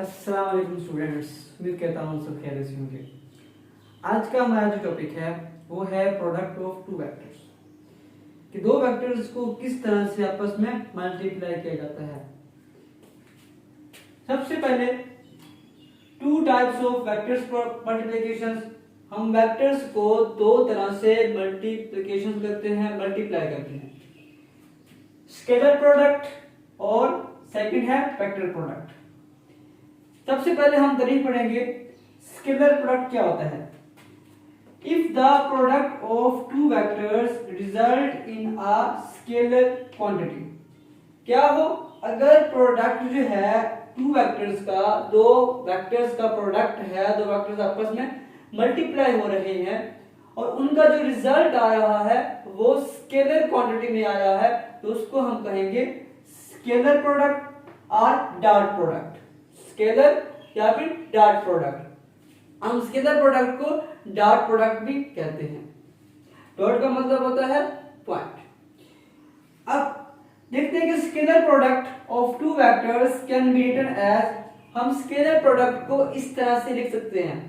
अस्सलाम वालेकुम स्टूडेंट्स, उम्मीद करता हूँ सब खैरियत से होंगे। आज का हमारा जो टॉपिक है वो है प्रोडक्ट ऑफ टू वेक्टर्स, कि दो वेक्टर्स को किस तरह से आपस में मल्टीप्लाई किया जाता है। सबसे पहले two types of vectors multiplications. हम वेक्टर्स को दो तरह से मल्टीप्लिकेशन करते हैं, मल्टीप्लाई करते हैं, स्केलर प्रोडक्ट और सेकंड है वेक्टर प्रोडक्ट। सबसे पहले हम तारीफ पढ़ेंगे स्केलर प्रोडक्ट क्या होता है। If the product of two vectors result in a scalar quantity, क्या हो अगर प्रोडक्ट जो है टू वेक्टर्स का, दो वेक्टर्स का प्रोडक्ट है, दो वेक्टर्स आपस में मल्टीप्लाई हो रहे हैं और उनका जो रिजल्ट आ रहा है वो स्केलर क्वांटिटी में आया है, तो उसको हम कहेंगे स्केलर प्रोडक्ट और डॉट प्रोडक्ट। स्केलर या फिर डॉट प्रोडक्ट। हम scalar product co dot product भी कहते हैं। डॉट का मतलब होता है पॉइंट। अब देखते हैं कि scalar product of two vectors can be written as, हम स्केलर प्रोडक्ट को इस तरह से लिख सकते हैं,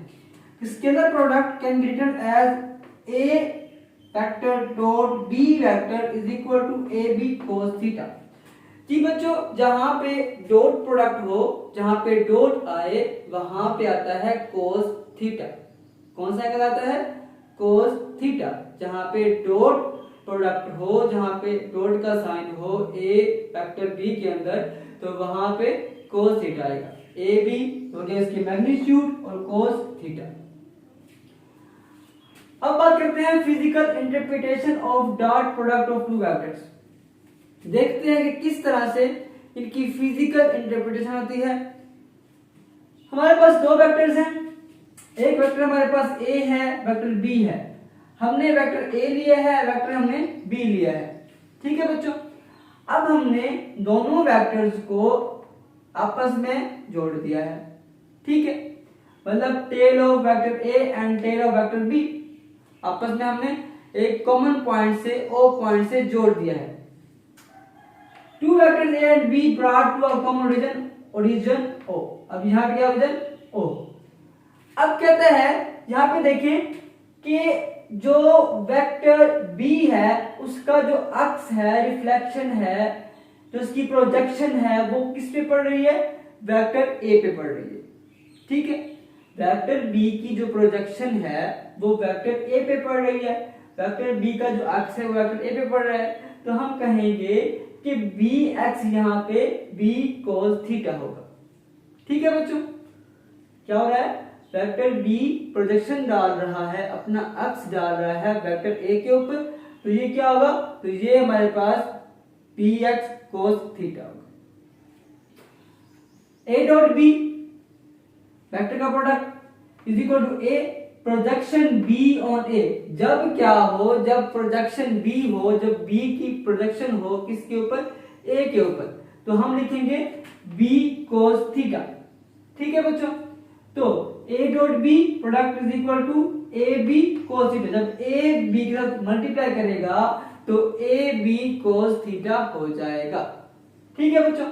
scalar product can be written as A vector dot B vector is equal to A B cos theta. जी बच्चों, जहां पे डॉट प्रोडक्ट हो, जहां पे डॉट आए वहां पे आता है कोस थीटा। कौन सा कहलाता है? Cos theta. जहां पे डॉट प्रोडक्ट हो, जहां पे डॉट का साइन हो ए वेक्टर बी के अंदर, तो वहां पे कोस थीटा आएगा। ए बी हो गया इसकी मैग्नीट्यूड और कोस थीटा। अब बात करते हैं physical interpretation of dot product of two vectors. देखते हैं कि किस तरह से इनकी फिजिकल इंटरप्रिटेशन होती है। हमारे पास दो वेक्टर्स हैं, एक वेक्टर हमारे पास ए है, वेक्टर बी है। हमने वेक्टर ए लिया है, वेक्टर हमने बी लिया है। ठीक है बच्चों, अब हमने दोनों वेक्टर्स को आपस में जोड़ दिया है। ठीक है, मतलब tail of vector A and tail of vector B आपस में हमने एक कॉमन पॉइंट से, ओ पॉइंट से जोड़ दिया है। Two vectors A and B brought to a common origin O। अब यहाँ पे क्या origin O। अब कहता है यहाँ पे देखें कि जो वेक्टर B है उसका जो अक्स है, रिफ्लेक्शन है, जो उसकी प्रोजेक्शन है वो किस पे पड़ रही है? वेक्टर A पे पड़ रही है। ठीक है, वेक्टर B की जो प्रोजेक्शन है वो वेक्टर A पे पड़ रही है, वेक्टर B का जो अक्स है वो वेक्टर A पे पड़ रहा है, तो हम कहेंगे कि बी एक्स यहाँ पे बी कोस थीटा होगा। ठीक है बच्चों, क्या हो रहा है? वेक्टर बी प्रोजेक्शन डाल रहा है, अपना अक्स डाल रहा है वेक्टर ए के ऊपर, तो ये क्या होगा? तो ये हमारे पास बी एक्स कोस थीटा होगा। ए डॉट बी वेक्टर का product is equal to A projection B on A. जब क्या हो? जब प्रोजेक्शन बी हो, जब बी की प्रोजेक्शन हो किसके ऊपर? ए के ऊपर, तो हम लिखेंगे बी कोस थीटा। ठीक है बच्चों, तो A dot B product is equal to A B cos theta. जब ए बी के साथ मल्टीप्लाई करेगा तो ए बी कोस थीटा हो जाएगा। ठीक है बच्चों,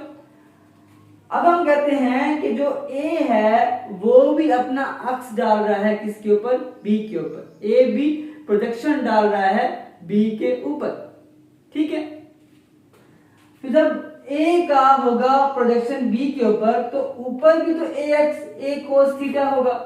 अब हम कहते हैं कि जो A है वो भी अपना अक्स डाल रहा है किसके ऊपर? B के ऊपर। A भी प्रोजेक्शन डाल रहा है B के ऊपर। ठीक है, तो जब A का होगा प्रोजेक्शन B के ऊपर तो ऊपर भी तो A cos थीटा होगा।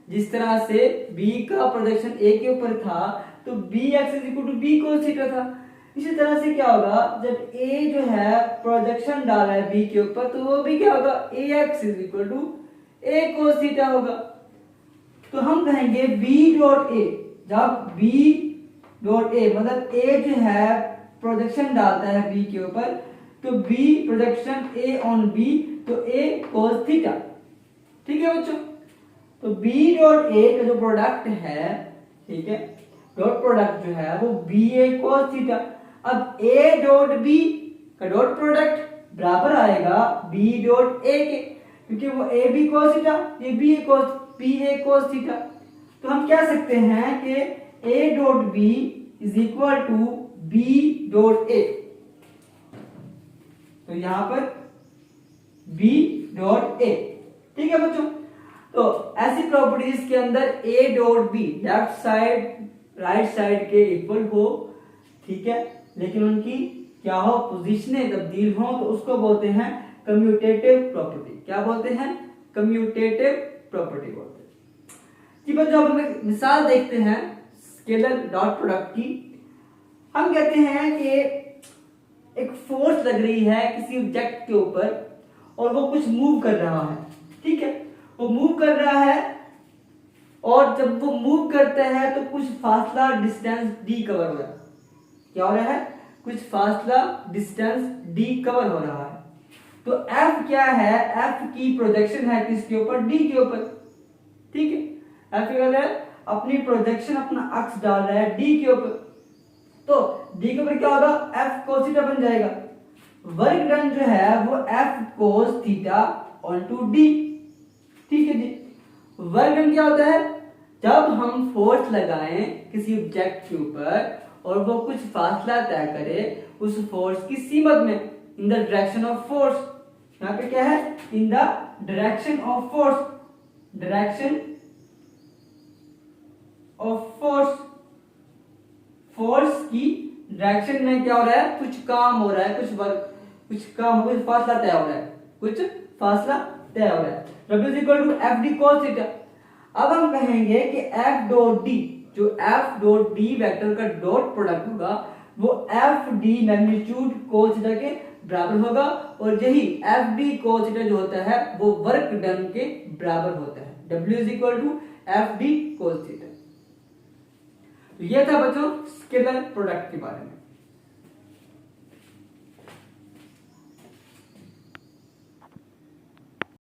जिस तरह से B का प्रोजेक्शन A के ऊपर था तो BX is equal to B cos theta था। इसी तरह से क्या होगा, जब A जो है प्रोजेक्शन डाला है B के ऊपर तो वो भी क्या होगा? AX is equal to A cos theta होगा। तो हम कहेंगे B डॉट A, जब B डॉट A मतलब A जो है प्रोजेक्शन डालता है B के ऊपर, तो B projection A on B, तो A cos थीटा। ठीक है बच्चों, तो B डॉट A का जो प्रोडक्ट है, ठीक है, डॉट प्रोडक्ट जो है वो BA cos थीटा। अब A डॉट B का डॉट प्रोडक्ट बराबर आएगा B डॉट A के, क्योंकि वो A B cos थीटा, ये BA cos थीटा। तो हम कह सकते हैं कि A dot B is equal to B dot A। तो यहां पर B डॉट A ठीक है बच्चों। तो ऐसी प्रॉपर्टीज के अंदर ए dot be left side right side के इक्वल हो, ठीक है, लेकिन उनकी क्या हो, पोजीशनें तब्दील हो, तो उसको बोलते हैं कम्यूटेटिव प्रॉपर्टी। क्या बोलते हैं? कम्यूटेटिव प्रॉपर्टी बोलते हैं। जी बच्चों, अब हम मिसाल देखते हैं स्केलर डॉट प्रोडक्ट की। हम कहते हैं कि एक फोर्स लग रही है किसी ऑब्जेक्ट के ऊपर और वो कुछ मूव कर रहा है, ठीक है, वो मूव कर रहा है और जब वो मूव करता है तो कुछ फासला डिस्टेंस डी कवर हो रहा है। क्या हो रहा है? कुछ फासला डिस्टेंस डी कवर हो रहा है। तो एफ क्या है? एफ की प्रोजेक्शन है किसके ऊपर? डी के ऊपर, ठीक है। एफ क्या है? अपनी प्रोजेक्शन, अपना अक्स डाल रहा है डी के ऊपर। तो डी के ऊपर क्या होगा? एफ कोस थीटा बन जाएगा। वर्क डन जो है वो F cos theta onto D, ठीक है जी। वर्क डन क्या होता है? जब हम फोर्स लगाएं किसी ऑब्जेक्ट के ऊपर और वो कुछ फासला तय करे उस फोर्स की सीमत में, in the direction of force. यहाँ पे क्या है? In the direction of force, direction of force. Force की डायरेक्शन में क्या हो रहा है? कुछ काम हो रहा है, कुछ वर्क, कुछ काम, कुछ फासला तय हो रहा है, कुछ फासला तय हो रहा है। W is equal to F D cos theta. अब हम कहेंगे कि एफ डॉट डी, जो एफ डॉट डी वेक्टर का डॉट प्रोडक्ट होगा वो F D magnitude cos theta के बराबर होगा, और यही एफ डी cos थीटा जो होता है वो वर्क डन के बराबर होता है। W is equal to F D cos theta. तो ये था बच्चों स्केलर प्रोडक्ट के बारे में।